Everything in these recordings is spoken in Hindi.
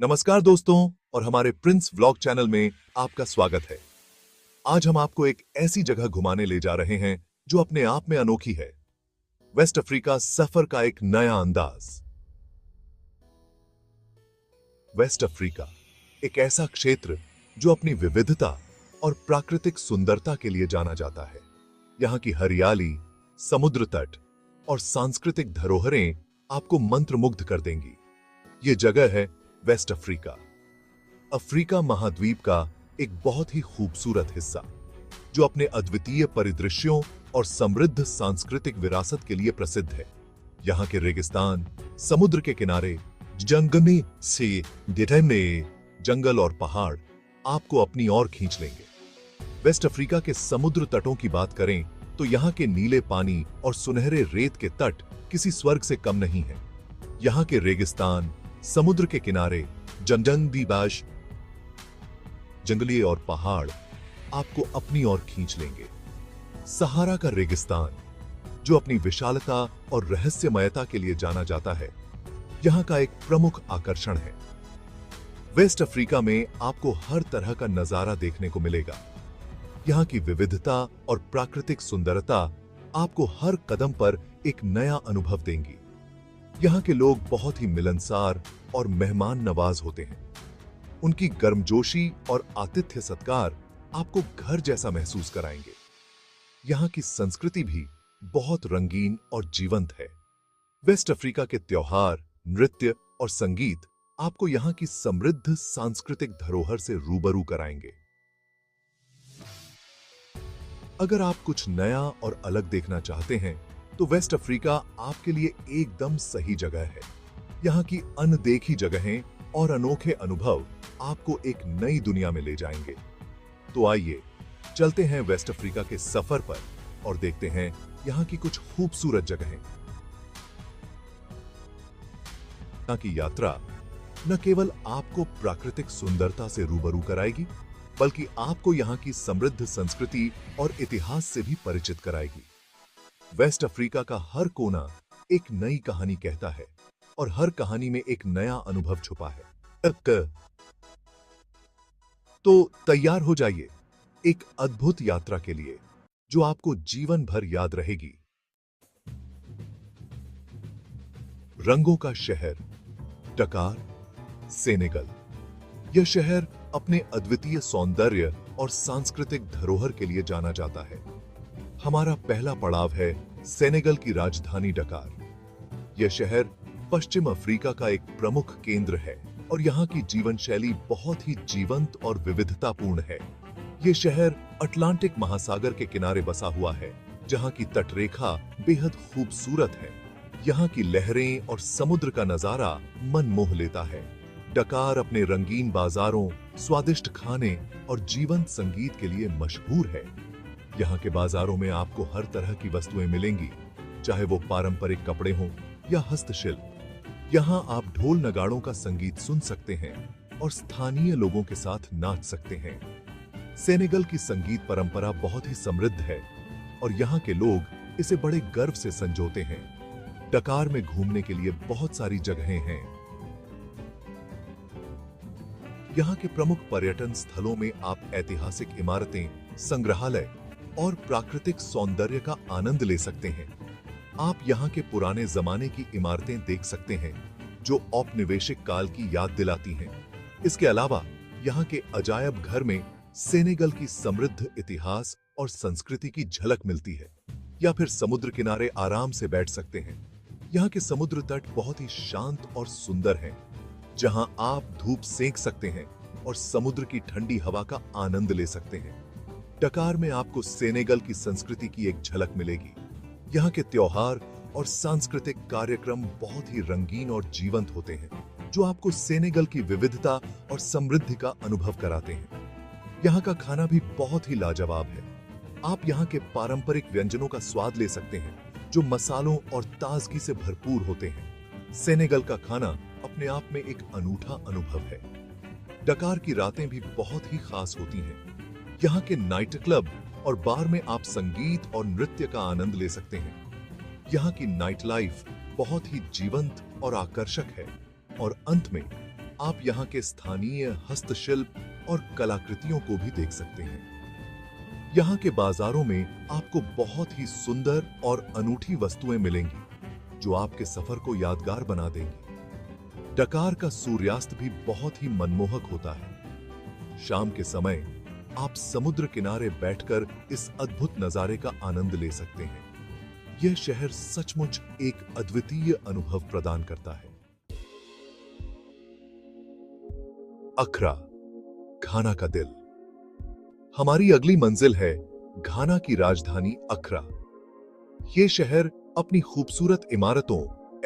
नमस्कार दोस्तों और हमारे प्रिंस व्लॉग चैनल में आपका स्वागत है। आज हम आपको एक ऐसी जगह घुमाने ले जा रहे हैं जो अपने आप में अनोखी है। वेस्ट अफ्रीका सफर का एक नया अंदाज। वेस्ट अफ्रीका एक ऐसा क्षेत्र जो अपनी विविधता और प्राकृतिक सुंदरता के लिए जाना जाता है। यहाँ की हरियाली, समुद्र तट और सांस्कृतिक धरोहरें आपको मंत्रमुग्ध कर देंगी। ये जगह है वेस्ट अफ्रीका, अफ्रीका महाद्वीप का एक बहुत ही खूबसूरत हिस्सा जो अपने अद्वितीय परिदृश्यों और समृद्ध सांस्कृतिक विरासत के लिए प्रसिद्ध है। यहाँ के रेगिस्तान, समुद्र के किनारे, जंगली से डिटेमने जंगल और पहाड़ आपको अपनी ओर खींच लेंगे। वेस्ट अफ्रीका के समुद्र तटों की बात करें तो यहाँ के नीले पानी और सुनहरे रेत के तट किसी स्वर्ग से कम नहीं है। यहाँ के रेगिस्तान, समुद्र के किनारे, जंगली जंगली और पहाड़ आपको अपनी ओर खींच लेंगे। सहारा का रेगिस्तान जो अपनी विशालता और रहस्यमयता के लिए जाना जाता है, यहाँ का एक प्रमुख आकर्षण है। वेस्ट अफ्रीका में आपको हर तरह का नजारा देखने को मिलेगा। यहाँ की विविधता और प्राकृतिक सुंदरता आपको हर कदम पर एक नया अनुभव देंगी। यहाँ के लोग बहुत ही मिलनसार और मेहमान नवाज होते हैं। उनकी गर्मजोशी और आतिथ्य सत्कार आपको घर जैसा महसूस कराएंगे। यहाँ की संस्कृति भी बहुत रंगीन और जीवंत है। वेस्ट अफ्रीका के त्योहार, नृत्य और संगीत आपको यहाँ की समृद्ध सांस्कृतिक धरोहर से रूबरू कराएंगे। अगर आप कुछ नया और अलग देखना चाहते हैं तो वेस्ट अफ्रीका आपके लिए एकदम सही जगह है। यहाँ की अनदेखी जगहें और अनोखे अनुभव आपको एक नई दुनिया में ले जाएंगे। तो आइए चलते हैं वेस्ट अफ्रीका के सफर पर और देखते हैं यहाँ की कुछ खूबसूरत जगहें। यहाँ की यात्रा न केवल आपको प्राकृतिक सुंदरता से रूबरू कराएगी, बल्कि आपको यहाँ की समृद्ध संस्कृति और इतिहास से भी परिचित कराएगी। वेस्ट अफ्रीका का हर कोना एक नई कहानी कहता है और हर कहानी में एक नया अनुभव छुपा है। तो तैयार हो जाइए एक अद्भुत यात्रा के लिए जो आपको जीवन भर याद रहेगी। रंगों का शहर डकार, सेनेगल। यह शहर अपने अद्वितीय सौंदर्य और सांस्कृतिक धरोहर के लिए जाना जाता है। हमारा पहला पड़ाव है सेनेगल की राजधानी डकार। यह शहर पश्चिम अफ्रीका का एक प्रमुख केंद्र है और यहाँ की जीवन शैली बहुत ही जीवंत और विविधतापूर्ण है। यह शहर अटलांटिक महासागर के किनारे बसा हुआ है, जहाँ की तटरेखा बेहद खूबसूरत है। यहाँ की लहरें और समुद्र का नजारा मन मोह लेता है। डकार अपने रंगीन बाजारों, स्वादिष्ट खाने और जीवंत संगीत के लिए मशहूर है। यहाँ के बाजारों में आपको हर तरह की वस्तुएं मिलेंगी, चाहे वो पारंपरिक कपड़े हों या हस्तशिल्प। यहाँ आप ढोल नगाड़ों का संगीत सुन सकते हैं और स्थानीय लोगों के साथ नाच सकते हैं। सेनेगल की संगीत परंपरा बहुत ही समृद्ध है और यहाँ के लोग इसे बड़े गर्व से संजोते हैं। डकार में घूमने के लिए बहुत सारी जगहें हैं। यहाँ के प्रमुख पर्यटन स्थलों में आप ऐतिहासिक इमारतें, संग्रहालय और प्राकृतिक सौंदर्य का आनंद ले सकते हैं। आप यहाँ के पुराने जमाने की इमारतें देख सकते हैं जो औपनिवेशिक काल की याद दिलाती हैं। इसके अलावा यहाँ के अजायब घर में सेनेगल की समृद्ध इतिहास और संस्कृति की झलक मिलती है। या फिर समुद्र किनारे आराम से बैठ सकते हैं। यहाँ के समुद्र तट बहुत ही शांत और सुंदर हैं, जहाँ आप धूप सेंक सकते हैं और समुद्र की ठंडी हवा का आनंद ले सकते हैं। डकार में आपको सेनेगल की संस्कृति की एक झलक मिलेगी। यहाँ के त्योहार और सांस्कृतिक कार्यक्रम बहुत ही रंगीन और जीवंत होते हैं, जो आपको सेनेगल की विविधता और समृद्धि का अनुभव कराते हैं। यहाँ का खाना भी बहुत ही लाजवाब है। आप यहाँ के पारंपरिक व्यंजनों का स्वाद ले सकते हैं, जो मसालों और ताजगी से भरपूर होते हैं। सेनेगल का खाना अपने आप में एक अनूठा अनुभव है। डकार की रातें भी बहुत ही खास होती हैं। यहाँ के नाइट क्लब और बार में आप संगीत और नृत्य का आनंद ले सकते हैं। यहाँ की नाइट लाइफ बहुत ही जीवंत और आकर्षक है। और अंत में आप यहाँ के स्थानीय हस्तशिल्प और कलाकृतियों को भी देख सकते हैं। यहाँ के बाजारों में आपको बहुत ही सुंदर और अनूठी वस्तुएं मिलेंगी जो आपके सफर को यादगार बना देंगी। डकार का सूर्यास्त भी बहुत ही मनमोहक होता है। शाम के समय आप समुद्र किनारे बैठकर इस अद्भुत नजारे का आनंद ले सकते हैं। यह शहर सचमुच एक अद्वितीय अनुभव प्रदान करता है। अक्रा, घाना का दिल। हमारी अगली मंजिल है घाना की राजधानी अक्रा। यह शहर अपनी खूबसूरत इमारतों,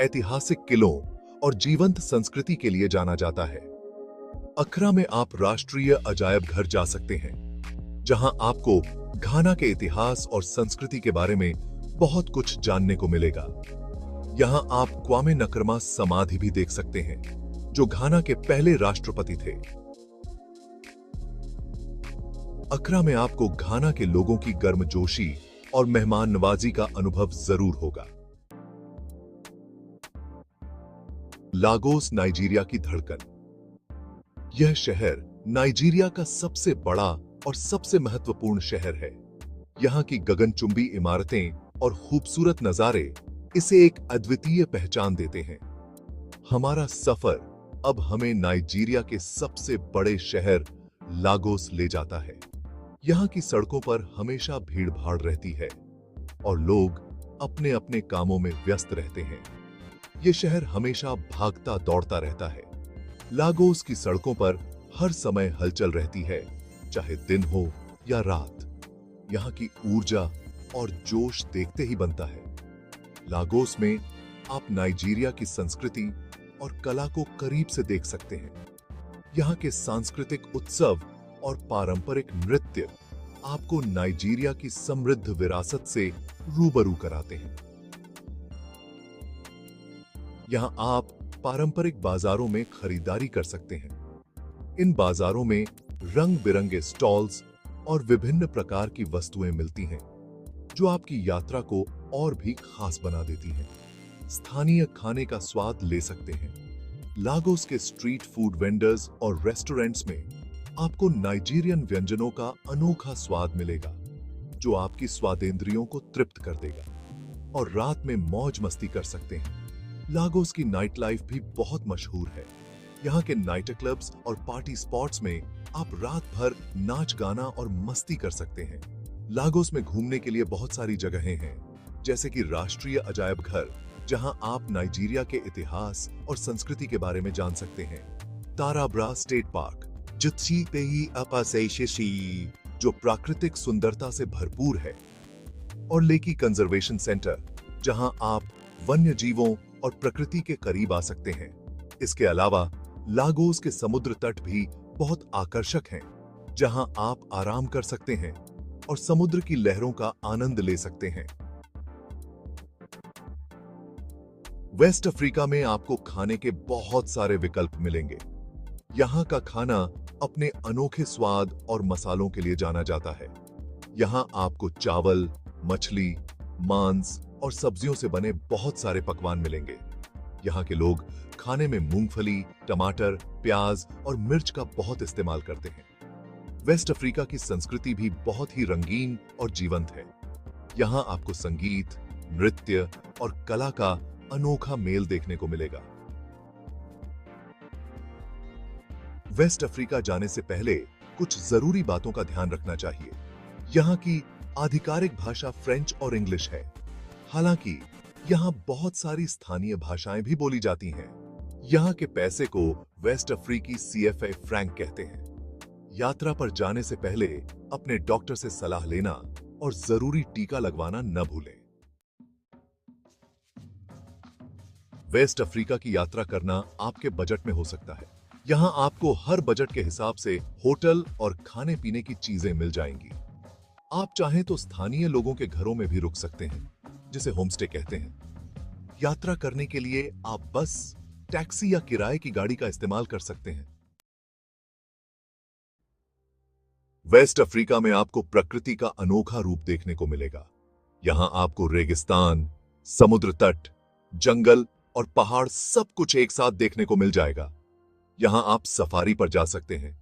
ऐतिहासिक किलों और जीवंत संस्कृति के लिए जाना जाता है। अक्रा में आप राष्ट्रीय अजायब घर जा सकते हैं, जहां आपको घाना के इतिहास और संस्कृति के बारे में बहुत कुछ जानने को मिलेगा। यहां आप क्वामे नक्रमा समाधि भी देख सकते हैं, जो घाना के पहले राष्ट्रपति थे। अक्रा में आपको घाना के लोगों की गर्मजोशी और मेहमान नवाजी का अनुभव जरूर होगा। लागोस, नाइजीरिया की धड़कन। यह शहर नाइजीरिया का सबसे बड़ा और सबसे महत्वपूर्ण शहर है। यहाँ की गगनचुंबी इमारतें और खूबसूरत नजारे इसे एक अद्वितीय पहचान देते हैं। हमारा सफर अब हमें नाइजीरिया के सबसे बड़े शहर लागोस ले जाता है। यहाँ की सड़कों पर हमेशा भीड़ भाड़ रहती है और लोग अपने अपने कामों में व्यस्त रहते हैं। ये शहर हमेशा भागता दौड़ता रहता है। लागोस की सड़कों पर हर समय हलचल रहती है, चाहे दिन हो या रात। यहाँ की ऊर्जा और जोश देखते ही बनता है। लागोस में आप नाइजीरिया की संस्कृति और कला को करीब से देख सकते हैं। यहाँ के सांस्कृतिक उत्सव और पारंपरिक नृत्य आपको नाइजीरिया की समृद्ध विरासत से रूबरू कराते हैं। यहाँ आप पारंपरिक बाजारों में खरीदारी कर सकते हैं। इन बाजारों में रंग बिरंगे स्टॉल्स और विभिन्न प्रकार की वस्तुएं मिलती हैं, जो आपकी यात्रा को और भी खास बना देती हैं। स्थानीय खाने का स्वाद ले सकते हैं। लागोस के स्ट्रीट फूड वेंडर्स और रेस्टोरेंट्स में आपको नाइजीरियन व्यंजनों का अनोखा स्वाद मिलेगा, जो आपकी स्वादेंद्रियों को तृप्त कर देगा। और रात में मौज मस्ती कर सकते हैं। लागोस की नाइट लाइफ भी बहुत मशहूर है। यहाँ के नाइट क्लब्स और पार्टी स्पॉट्स में आप रात भर नाच गाना और मस्ती कर सकते हैं। लागोस में घूमने के लिए बहुत सारी जगहें हैं, जैसे कि राष्ट्रीय अजायब घर, जहां आप नाइजीरिया के इतिहास और संस्कृति के बारे में जान सकते हैं। ताराब्रा स्टेट पार्क, जो प्राकृतिक सुंदरता से भरपूर है। और लेकी कंजर्वेशन सेंटर, जहां आप वन्य जीवों और प्रकृति के करीब आ सकते हैं। इसके अलावा लागोस के समुद्र तट भी बहुत आकर्षक हैं, जहां आप आराम कर सकते हैं और समुद्र की लहरों का आनंद ले सकते हैं। वेस्ट अफ्रीका में आपको खाने के बहुत सारे विकल्प मिलेंगे। यहाँ का खाना अपने अनोखे स्वाद और मसालों के लिए जाना जाता है। यहाँ आपको चावल, मछली, मांस और सब्जियों से बने बहुत सारे पकवान मिलेंगे। यहाँ के लोग खाने में मूंगफली, टमाटर, प्याज और मिर्च का बहुत इस्तेमाल करते हैं। वेस्ट अफ्रीका की संस्कृति भी बहुत ही रंगीन और जीवंत है। यहाँ आपको संगीत, नृत्य और कला का अनोखा मेल देखने को मिलेगा। वेस्ट अफ्रीका जाने से पहले कुछ जरूरी बातों का ध्यान रखना चाहिए। यहाँ की आधिकारिक भाषा फ्रेंच और इंग्लिश है। हालांकि यहाँ बहुत सारी स्थानीय भाषाएं भी बोली जाती हैं। यहाँ के पैसे को वेस्ट अफ्रीकी CFA फ्रैंक कहते हैं। यात्रा पर जाने से पहले अपने डॉक्टर से सलाह लेना और जरूरी टीका लगवाना न भूलें। वेस्ट अफ्रीका की यात्रा करना आपके बजट में हो सकता है। यहाँ आपको हर बजट के हिसाब से होटल और खाने पीने की चीजें मिल जाएंगी। आप चाहें तो स्थानीय लोगों के घरों में भी रुक सकते हैं, जिसे होमस्टे कहते हैं। यात्रा करने के लिए आप बस, टैक्सी या किराए की गाड़ी का इस्तेमाल कर सकते हैं। वेस्ट अफ्रीका में आपको प्रकृति का अनोखा रूप देखने को मिलेगा। यहां आपको रेगिस्तान, समुद्र तट, जंगल और पहाड़ सब कुछ एक साथ देखने को मिल जाएगा। यहां आप सफारी पर जा सकते हैं,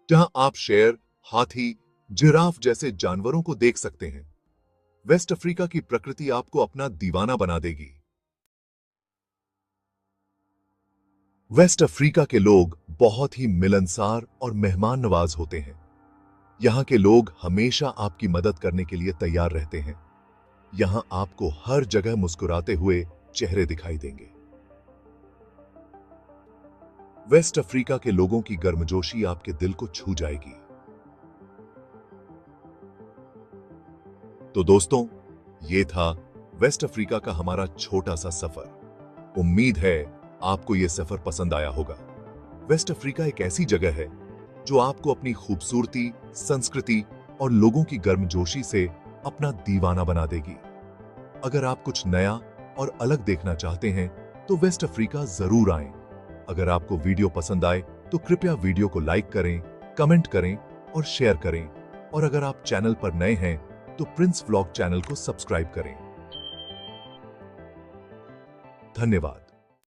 जहां आप शेर, हाथी, जिराफ जैसे जानवरों को देख सकते हैं। वेस्ट अफ्रीका की प्रकृति आपको अपना दीवाना बना देगी। वेस्ट अफ्रीका के लोग बहुत ही मिलनसार और मेहमान नवाज होते हैं। यहां के लोग हमेशा आपकी मदद करने के लिए तैयार रहते हैं। यहां आपको हर जगह मुस्कुराते हुए चेहरे दिखाई देंगे। वेस्ट अफ्रीका के लोगों की गर्मजोशी आपके दिल को छू जाएगी। तो दोस्तों, ये था वेस्ट अफ्रीका का हमारा छोटा सा सफर। उम्मीद है आपको यह सफर पसंद आया होगा। वेस्ट अफ्रीका एक ऐसी जगह है जो आपको अपनी खूबसूरती, संस्कृति और लोगों की गर्मजोशी से अपना दीवाना बना देगी। अगर आप कुछ नया और अलग देखना चाहते हैं तो वेस्ट अफ्रीका जरूर आएं। अगर आपको वीडियो पसंद आए तो कृपया वीडियो को लाइक करें, कमेंट करें और शेयर करें। और अगर आप चैनल पर नए हैं तो प्रिंस व्लॉग चैनल को सब्सक्राइब करें। धन्यवाद।